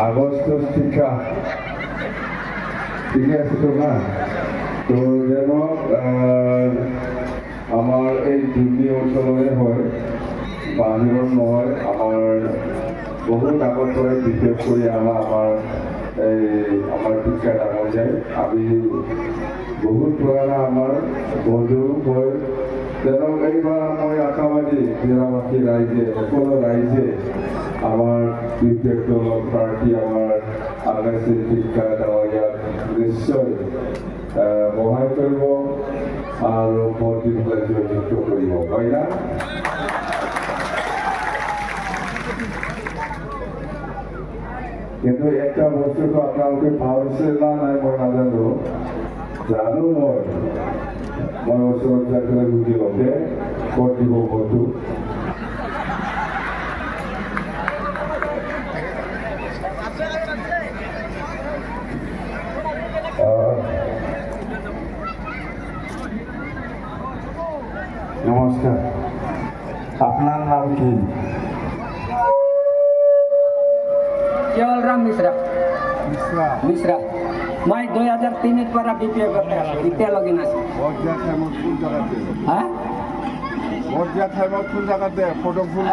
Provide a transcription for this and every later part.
আগস্ট শিক্ষা ঠিকই আছে তো না? তো যেন আমাৰ এই দুৰ্নী অঞ্চলৰে হয় বাহিৰৰ নহয়, আমাৰ বহুত আগৰ পৰাই বিশেষ কৰি আমাৰ শিক্ষা ডাঙৰ যায়। আমি বহুত পুৰণা আমাৰ বন্ধু হয়। যেন এইবাৰ মই আশাবাদী জিলাবাসী ৰাইজে সকলো ৰাইজে আমাৰ বিশেষ দলৰ প্ৰাৰ্থী আমাৰ আগামী শিক্ষা ডাঙৰীয়াক নিশ্চয় সহায় কৰিব আৰু ভোট দি পেলাই জয়যুক্ত কৰিব, হয় না? কিন্তু একটা বস্তুটো আপোনালোকে ভাবিছে না নাই মই নাজানো, জানো মই ওচৰত যাই পেলাই বুজি লওঁ যে ভোট দিব ভোটটো। নমস্কাৰ, আপনার নাম কি? केवलराम मिश्रा। मिश्रा मैं 2003 पर बीपीए करते हैं इतना लगिन আছে। ভোট দিয়া টাইমত কোন জায়গাতে? হ্যাঁ, ভোট দিয়া টাইমত কোন জায়গাতে? ফটো ফুল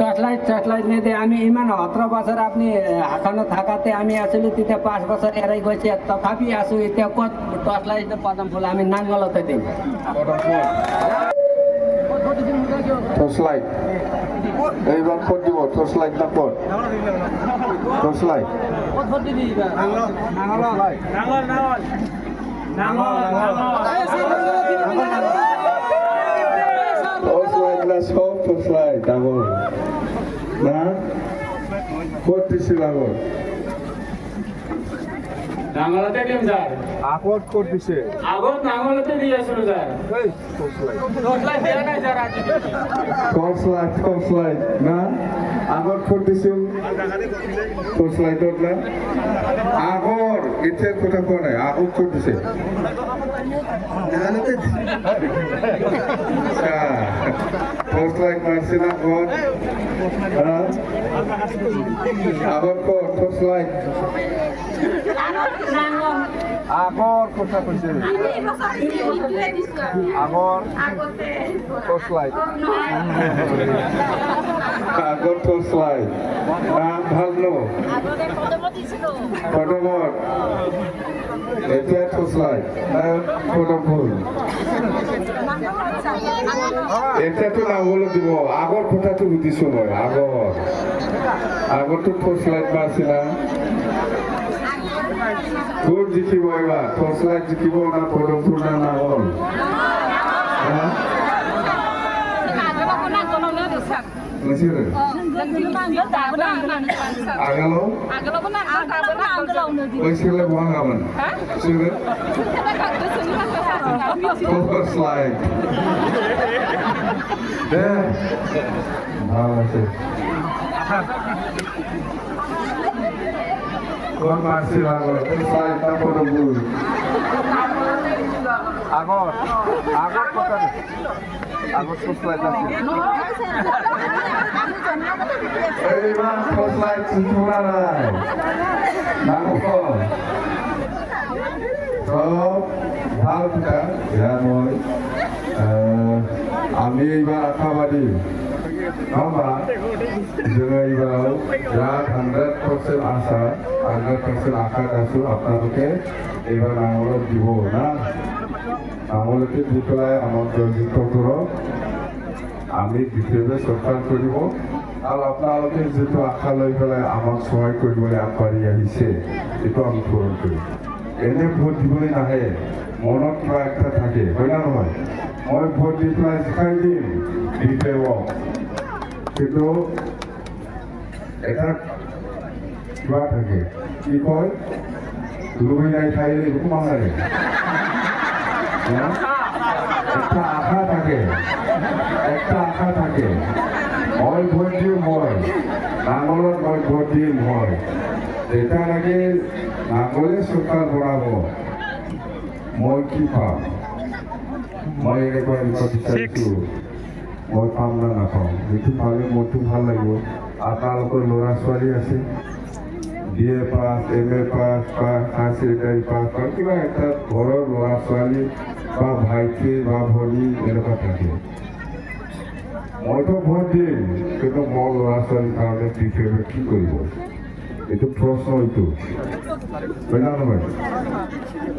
টর্চলাইট নিয়ে দিয়ে আমি ইমান 17 বছর আপনি হাখানো থাকাতে আমি আসলে তিতে 5 বছর এরাই গেছি, তথাপি আসু এতিয়া কত টর্চলাইট পদম ফুল আমি নাঙ্গলতে দিই ফটো ফুল টর্চলাইট এইবার ভোট দিব। টর্চলাইট না ভোট? টর্চলাইট টর্চলাইট না সব টর্চলাইট ডাবল না ভোট দিছিল আগত নাঙ্গলতে দিম স্যার। আগত ভোট দিছে? আগত নাঙ্গলতে দিয়েছিল স্যার। টর্চলাইট দেয়া নাই স্যার আজ। টর্চলাইট না আগত ভোট দিছিল? টর্চলাইটত না আগর এটার কথা কোৱা নাই, আগত ভোট দিছে? টর্চলাইট মারছে না ভোট? আগত ভোট টর্চলাইট আগর কথা কৈছে, আগর টর্চলাইট আগর টর্চলাইট ভাল ন পদমত এতিয়া টর্চলাইট পদম ফুল এতিয়াতো নাঙলত দিব। আগৰ কথাটো সুধিছো মই, আগতো টৰ্চলাইট মাৰছে না? ভোট জিকিব এবাৰ? টর্চলাইট জিকিব না পদম ফুল না নাঙল? Agalo? Sila buang kapan? Sila? Slide. Deh. Masih. Kau masih agalo? Slide tak pada bulu. Agor kota. Agor slide asli. এইবার টর্চলাইট চুরা নাই নামকল সব ভাল কথা। আমি এইবার আশাবাদী नङा जोङो এইবাराव बिराद 100% आशा 100% आशा আছো আপোনালোকে এইবাৰ নাঙলত দিব না। নাঙলতে দি পেলাই আমাক জয়যুক্ত কৰক। আমি বিশেষভাৱে চৰকাৰ কৰিব আৰু আপোনালোকে যিটো আশা লৈ পেলাই আমাক সহায় কৰিবলৈ আগবাঢ়ি আহিছে এইটো আমি পূৰণ কৰিম। এনে ভোট দিবলৈ নাহে, মনত কিবা একটা থাকে, হয় না নহয়? মই ভোট দি পেলাই জিকাই দিম বিপেওক, কিন্তু এটা কিবা থাকে, কি কয় লুই নাই খাইলে ঘুমা লাগে। একটা আশা থাকে, মই ভোট দিম মই নাঙলত, মই ভোট দিম মই যেটা লাগে নাঙলে চৰকাৰ বঢ়াব, মই কি পাম? মই এনেকুৱা বিচাৰিছোঁ মই পাম না নাপাওঁ যিটো পালে মোৰতো ভাল লাগিব আপোনালোকৰ ল'ৰা ছোৱালী আছে BA পাছ MA পাছ বা হায়াৰ ছেকেণ্ডাৰী পাছ বা কিবা এটা ঘৰৰ ল'ৰা ছোৱালী বা ভাইটি বা ভনী এনেকুৱা থাকে মইতো ভোট দিম কিন্তু মোৰ ল'ৰা ছোৱালীৰ কাৰণে বিশেষভাৱে কি কৰিব এইটো প্ৰশ্ন এইটো হয় না নহয়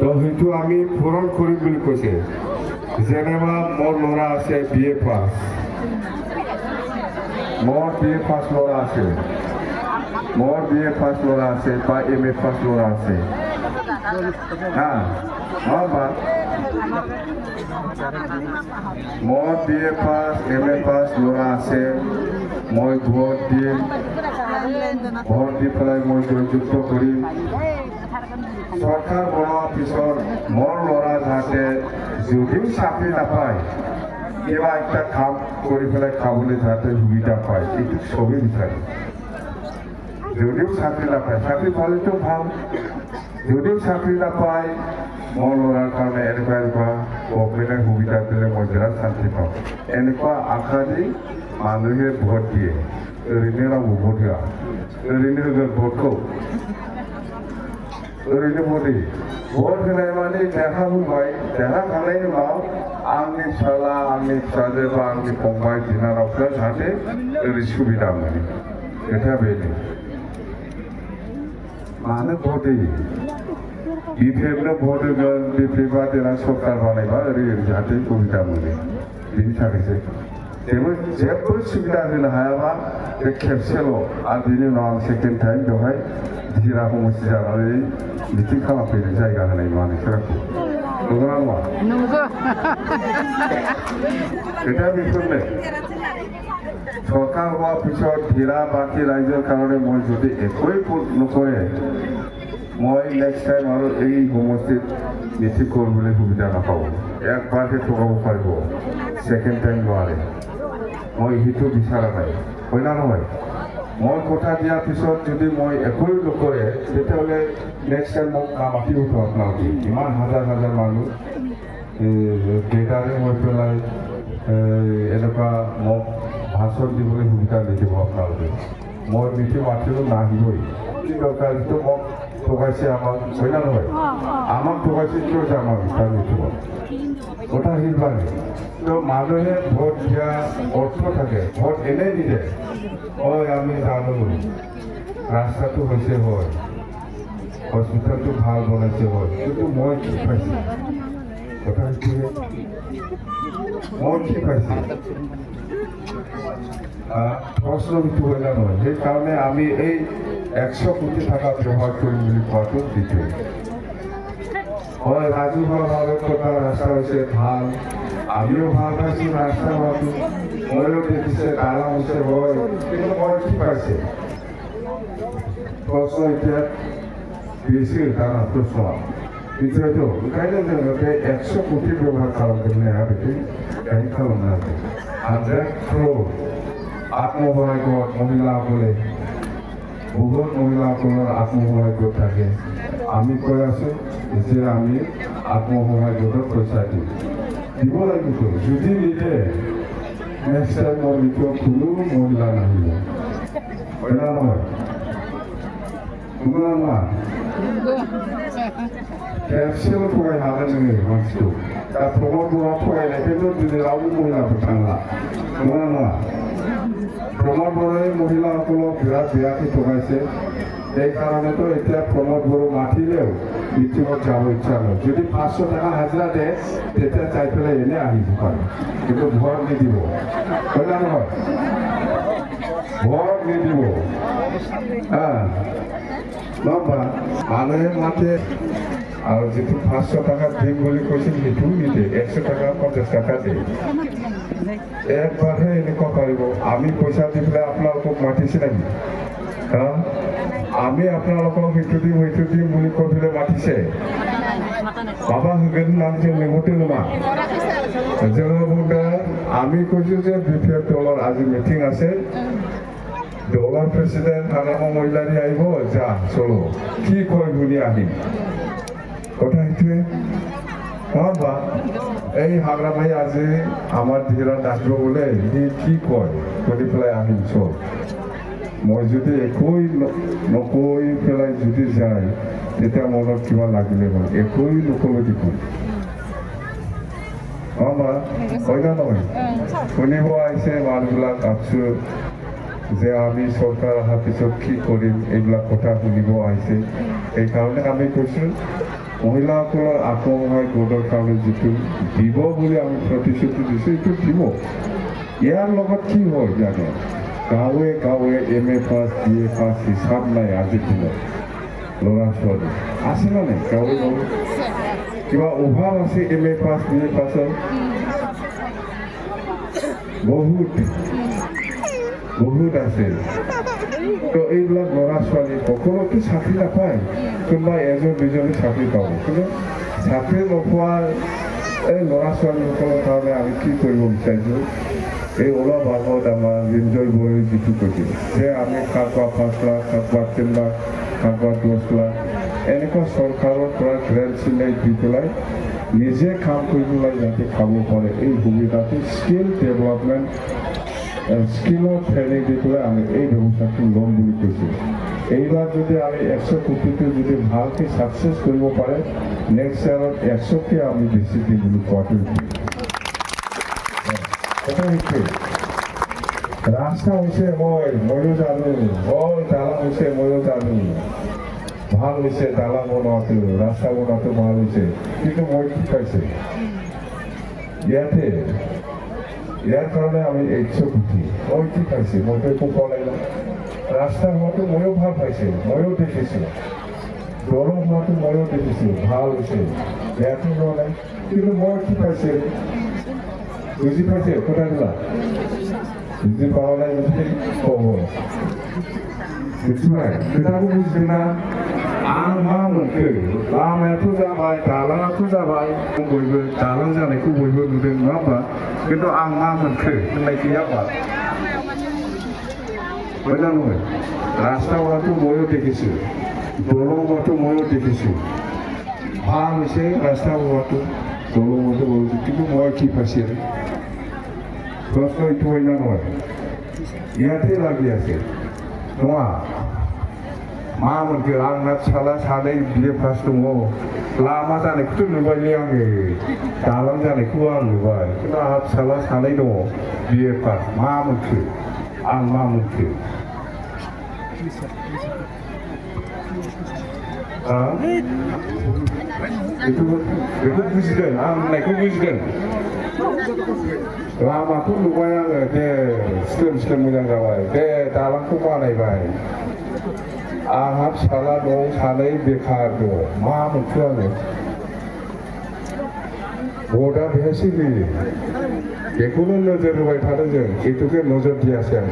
তো সেইটো আমি পূৰণ কৰিম বুলি কৈছে যেনেবা মোৰ ল'ৰা আছে BA পাছ মোৰ BA পাছ ল'ৰা আছে মোৰ BA পাছ ল'ৰা আছে বা MA পাছ ল'ৰা আছে হা বা মোৰ BA পাছ MA পাছ ল'ৰা আছে মই ভোট দিম ভোট দি পেলাই মই জয়যুক্ত কৰিম চৰকাৰ বনোৱাৰ পিছত মোৰ ল'ৰা যাতে যদিও চাকৰি নাপায় কিবা একটা কাম কৰি পেলাই খাবলৈ যাতে সুবিধা পায় এইটো চবেই বিচাৰে যদিও চাকৰি নাপায় চাকৰি পালেতো ভাল যদিও চাকৰি নাপায় মোৰ ল'ৰাৰ কাৰণে এনেকুৱা গভৰ্ণমেণ্টে সুবিধা দিলে মই বিৰাট শান্তি পাওঁ এনেকুৱা আশা দি মানুহে ভোট দিয়ে ओरैनो रावबो भोट होआ ओरैनो होगोन भोटखौ ओरैनो भोट होयो भोट होनाय माने देरहाबोबाय देरहाखांनायनि उनाव आंनि फिसाला आंनि फिसाजो बा आंनि फंबाय बिनानावफ्रा जाहाथे ओरै सुबिदा मोनो खोथाया बेनो मानो भोट होयो BPFनो भोट होगोन BPFआ देनां सरकार बानायबा ओरै जाहाथे सुबिदा मोनो बेनि थाखायसो जेबो सुबिदा होनो हायाबा बे खेबसेल' आरो बिनि उनाव आं सेकेन्ड टाइम बेवहाय जिरा समस्ति जानानै मिटिं खालामफैनो जायगा होनाय नङा नोंसोरखौ नंगौना नङा खोथाया बेफोरनो सरकार হোৱাৰ পিছত হীৰা বাকী ৰাইজৰ কাৰণে মই যদি একোৱেই নকৰে মই নেক্সট টাইম আৰু এই সমষ্টিত মিটিং কৰিবলৈ সুবিধা নাপাব একবাৰহে টকাব পাৰিব ছেকেণ্ড টাইম নোৱাৰে মই সেইটো বিচৰা নাই হয় না নহয় মই কথা দিয়াৰ পিছত যদি মই একোৱেই নকৰে তেতিয়াহ'লে নেক্সট টাইম মোক নামাতিব আপোনালোকে ইমান হাজাৰ হাজাৰ মানুহ কেইটাৰে হৈ পেলাই এনেকুৱা মোক ভাষণ দিবলৈ সুবিধা নিদিব আপোনালোকে মই মিটিং মাতিলেও নাহিবই কি দৰকাৰ যিটো মোক ঠগাইছে আমাক হয় না নহয় আমাক ঠগাইছে কিয় যাম আমি তাৰ মিটিঙত কথা সিলবানে তো মানুহে ভোট দিয়া অৰ্থ থাকে ভোট এনেই নিদিয়ে হয় আমি জানো ৰাস্তাটো হৈছে হয় হস্পিটেলটো ভাল বনাইছে হয় কিন্তু মই কি পাইছোঁ কথা সেইটোৱে মই কি পাইছোঁ প্ৰশ্ন সেইটো হয় না নহয় সেইকাৰণে আমি এই 100 কোটি টাকা ব্যৱহাৰ কৰিম বুলি কোৱাটো দিছোঁ হয় ৰাজহুৱাভাৱে কথা ৰাস্তা হৈছে ভাল আমিও ভাল পাইছোঁ ৰাস্তা হোৱাটো ময়ো দেখিছে দালাং হৈছে হয় কিন্তু মই কি পাইছে प्रश्न এতিয়া बेसो दाना प्रश्न बिदिथ' ओंखायनो जोङो बे 100 कोटि व्यवहार खालामनो हाया बेखौ गाइड खालामनो हागोन 100 crore आत्मसहायक गोट महिलाসকলে বহুত মহিলাসকলৰ আত্মসহায়ক গোট থাকে আমি কৈ আছোঁ যে আমি আত্মসহায়ক গোটত পইচা দিম দিব লাগিব যদি নিদিয়ে নেক্সট টাইম মই নিদিওঁ কোনো মহিলা নাহিব হয় না নহয় नङा खेबसेल' थगायनो हागोन नोङो मानसिखौ दा प्रमद बर'आ थगायनायखायथ' दिनै रावबो महिलाफोर थांला नङा नङा प्रमद बर'ই মহিলাসকলক বিৰাট বেয়াকৈ থগাইছে সেইকাৰণেতো এতিয়া প্ৰমদ বড়ো মাতিলেও মিটিঙত যাব ইচ্ছা নহয় যদি 500 টাকা হাজিৰা দিয়ে তেতিয়া চাই পেলাই এনে আহিব পাৰে কিন্তু ভোট নিদিব হয় না নহয় ভোট নিদিব নবা মানুহে মাতে আৰু যিটো 500 টাকা দিম বুলি কৈছিল সেইটোও নিদিয়ে 100 টাকা 50 টাকা দিয়ে একবাৰহে এনেকুৱা পাৰিব আমি পইচা দি পেলাই আপোনালোকক মাতিছে নেকি আমি আপোনালোকক সেইটো দিম বুলি কৈ পেলাই মাতিছে বাবা হোগেন নামটো নেমতে নমা আমি কৈছোঁ যে বিপিএফ দলৰ আজি মিটিং আছে দলৰ প্ৰেচিডেণ্ট হানামা মহিলাৰী আহিব যা চলো কি কয় বুলি আহিম কথা সেইটোৱে होमबा এই हाग्रामाया আজি আমার দিরা ডাকলো বলে কি কয় কই পেলাই আহিম সব মই যদি একই নকই পেলাই যদি যায় তেতিয়া মনত কিবা লাগিলে মই একই নকলে দেখোন होमबा হয় না নয় শুনিব আহিছে মানুহবিলাক আছো যে আমি সরকার অহাৰ পিছত কি কৰিম এইবিলাক কথা শুনিব আহিছে এইকাৰণে আমি কৈছোঁ মহিলাসকলৰ আত্মসহায়ক গোটৰ কাৰণে যিটো দিব বুলি আমি প্ৰতিশ্ৰুতি দিছোঁ এইটো দিব ইয়াৰ লগত কি হয় জানে গাঁৱে গাঁৱে MA পাছ BA পাছ হিচাপ নাই আজিৰ দিনত ল'ৰা ছোৱালী আছে মানে গাঁৱে গাঁৱে কিবা অভাৱ আছে MA পাছ BA পাছৰ বহুত আছে তো এইবিলাক ল'ৰা ছোৱালী সকলোতো চাকৰি নাপায় কোনোবা এজন দুজনে চাকৰি পাব কিন্তু চাকৰি নোপোৱাৰ এই ল'ৰা ছোৱালীসকলৰ কাৰণে আমি কি কৰিব বিচাৰিছোঁ এই অলপ আগত আমাৰ ৰিঞ্জয় বড়োৱে যিটো কৈছিল যে আমি কাৰোবাৰ 5 লাখ কাৰোবাৰ 3 লাখ কাৰোবাৰ 10 লাখ এনেকুৱা চৰকাৰৰ পৰা গ্ৰেণ্ট চিলাই দি পেলাই নিজে কাম কৰিবলৈ যাতে খাব পাৰে এই সুবিধাটো স্কিল ডেভেলপমেণ্ট স্কিলৰ ট্ৰেইনিং দি পেলাই আমি এই ব্যৱস্থাটো ল'ম বুলি কৈছোঁ এইবাৰ যদি আমি 100 কোটিটো যদি ভালকৈ ছাকচেছ কৰিব পাৰে নেক্সট ইয়াৰত 100কে আমি বেছি দিম বুলি কোৱাটো কথা সেইটোৱে ৰাস্তা হৈছে ময়ো জানো দালাং হৈছে ময়ো জানো ভাল হৈছে দালাং বনোৱাটো ৰাস্তা বনোৱাটো ভাল হৈছে কিন্তু মই কি পাইছে ইয়াৰ কাৰণে আমি 100 কোটি মই কি পাইছে মইতো একো পোৱা নাই ৰাস্তা হোৱাটো ময়ো ভাল পাইছে ময়ো দেখিছোঁ দলং হোৱাটো ময়ো দেখিছোঁ ভাল হৈছে ইয়াতো হোৱা নাই কিন্তু মই কি পাইছে বুজি পাইছে কথাবিলাক বুজি পাৱা নাই যদি ক'ব मिथिबाय खोथाखौ बुजिदोंना आं मा मोनखो लामायाथ' जाबाय दालाङाथ' जाबाय बयबो दालां जानायखौ बयबो नुदों नङा होमबा खिन्थु आं मा मोनखो होननाय गैयाबा मोजां नङा रास्तायाथ' मयो देখিছোঁ दलङाथ' मयो देখিছোঁ ভাল হৈছে ৰাস্তাবোৰত দলঙাটো বলছে কিন্তু মই কি পাইছে প্ৰশ্ন এইটো হয় না নহয় ইয়াতে লাগি আছে नङा मा मोनखो आंना फिसाला सानै BA पास दङ लामा जानायखौथ' नुबायलै आङो दालां जानायखौ आं नुबाय खिन्थु आंहा फिसाला सानै दङ BA पास मा मोनखो आं मा मोनखो बेखौ बुजिदों आं होननायखौ बुजिदों लामाखौ नुबाय आङो दे स्लिम मोजां जाबाय दे दालांखौ बानायबाय आंहा फिसाला दं सानै बेखार दङ मा मोनखो आङो भटआ बेहायसो होयो बेखौनो नोजोर होबाय थादों जों এইটোকে नजर दियासै आं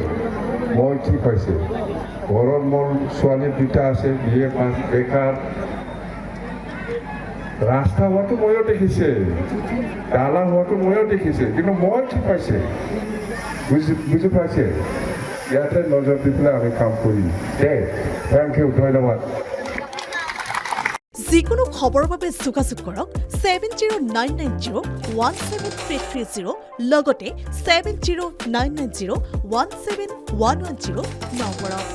মই কি পাইছে ঘৰত মোৰ ছোৱালী দুটা আছে BA পাছ বেকাৰ ৰাস্তা হোৱাটো ময়ো দেখিছে দালাং হোৱাটো ময়ো দেখিছে কিন্তু মই কি পাইছে বুজি পাইছে ইয়াতে নজৰ দি পেলাই আমি কাম কৰিম দে থেংক ইউ ধন্যবাদ যিকোনো খবৰৰ বাবে যোগাযোগ কৰক 7099017330 লগতে 7099017110 নম্বৰত